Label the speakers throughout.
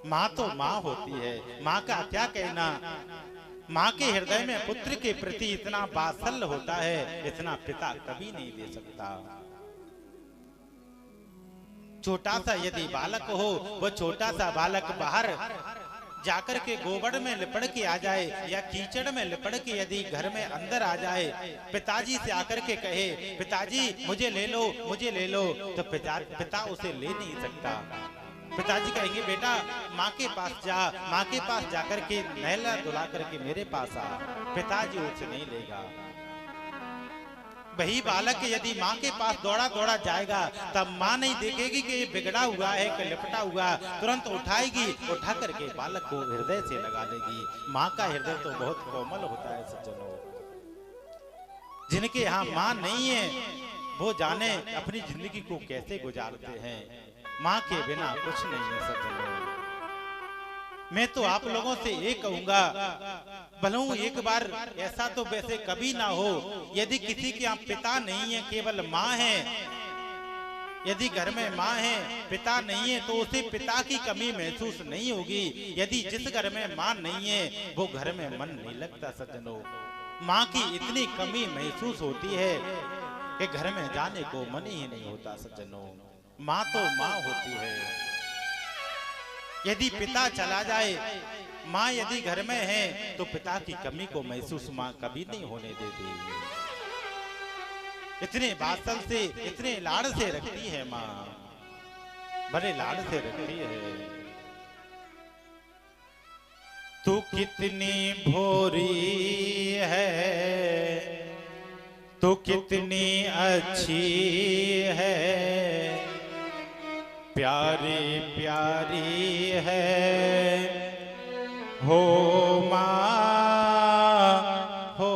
Speaker 1: माँ तो माँ होती है, माँ का क्या कहना। माँ के हृदय में पुत्र के प्रति इतना वात्सल्य होता है, इतना पिता कभी नहीं दे सकता। छोटा सा यदि बालक हो, वो छोटा सा बालक बाहर जाकर के गोबर में लिपट के आ जाए या कीचड़ में लिपट के यदि घर में अंदर आ जाए, पिताजी से आकर के कहे पिताजी मुझे ले लो, मुझे ले लो, तो पिता उसे ले नहीं सकता। पिताजी कहेंगे बेटा माँ के पास जा, माँ के पास जाकर के नहला धुला करके मेरे पास आ। पिताजी उसे नहीं लेगा। वही बालक यदि माँ के पास दौड़ा दौड़ा जाएगा, तब माँ नहीं देखेगी कि ये बिगड़ा हुआ है कि लिपटा हुआ, तुरंत उठाएगी, उठा करके बालक को हृदय से लगा लेगी। माँ का हृदय तो बहुत कोमल होता है सज्जनों। जिनके यहाँ माँ नहीं है वो जाने अपनी जिंदगी को कैसे गुजारते हैं। माँ के बिना कुछ नहीं है सज्जनों। मैं तो आप लोगों से ये कहूंगा, भलू एक बार ऐसा तो वैसे कभी ना हो, यदि किसी के यहाँ पिता नहीं है, केवल माँ है, यदि घर में माँ है पिता नहीं है, तो उसे पिता की कमी महसूस नहीं होगी। यदि जिस घर में माँ नहीं है वो घर में मन नहीं लगता सज्जनों। माँ की इतनी कमी महसूस होती है कि घर में जाने को मन ही नहीं होता सज्जनों। माँ तो माँ होती है। यदि पिता चला जाए, माँ यदि घर में है, तो पिता की कमी को महसूस माँ कभी नहीं होने देती। इतने वात्सल से, इतने लाड़ से रखती है माँ, बड़े लाड़ से रखती है। तू कितनी भोरी है, तू कितनी अच्छी है, प्यारी प्यारी है हो माँ, हो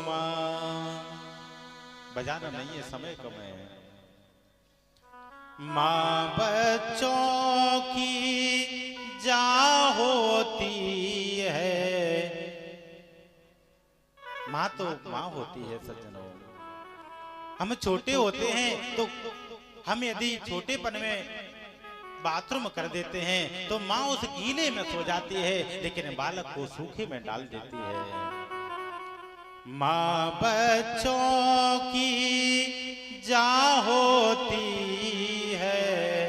Speaker 1: माँ। बजाना नहीं है, समय कम है। माँ बच्चों की जा होती है, माँ तो माँ होती है सज्जनों। हम छोटे होते हैं तो हम यदि छोटेपन में बाथरूम कर देते हैं तो माँ उस गीले में सो जाती है, लेकिन बालक को सूखे में डाल देती है। माँ बच्चों की जा होती है,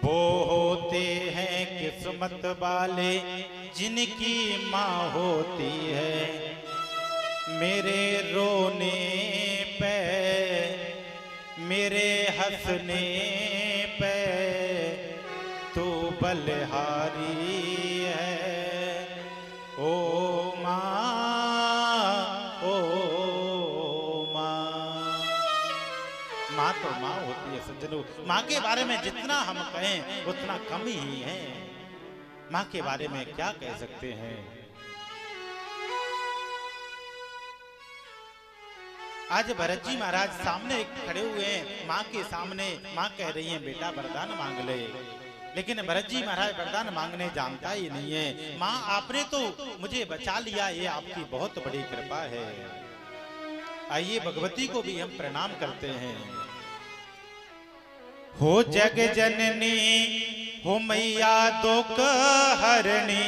Speaker 1: वो होते हैं किस्मत वाले जिनकी माँ होती है। मेरे रोने पे, मेरे हंसने पे तू बलिहारी है ओ माँ, ओ माँ। माँ तो माँ होती है सज्जनों। माँ के बारे में जितना हम कहें उतना कम ही है। माँ के बारे में क्या कह सकते हैं। आज भरत जी महाराज सामने खड़े हुए हैं, माँ के सामने। माँ कह रही है बेटा वरदान मांग ले, लेकिन भरत जी महाराज वरदान मांगने जानता ही नहीं है। माँ आपने तो मुझे बचा लिया, ये आपकी बहुत बड़ी कृपा है। आइए भगवती को भी हम प्रणाम करते हैं। हो जग जननी, हो मैया दुख हरणी,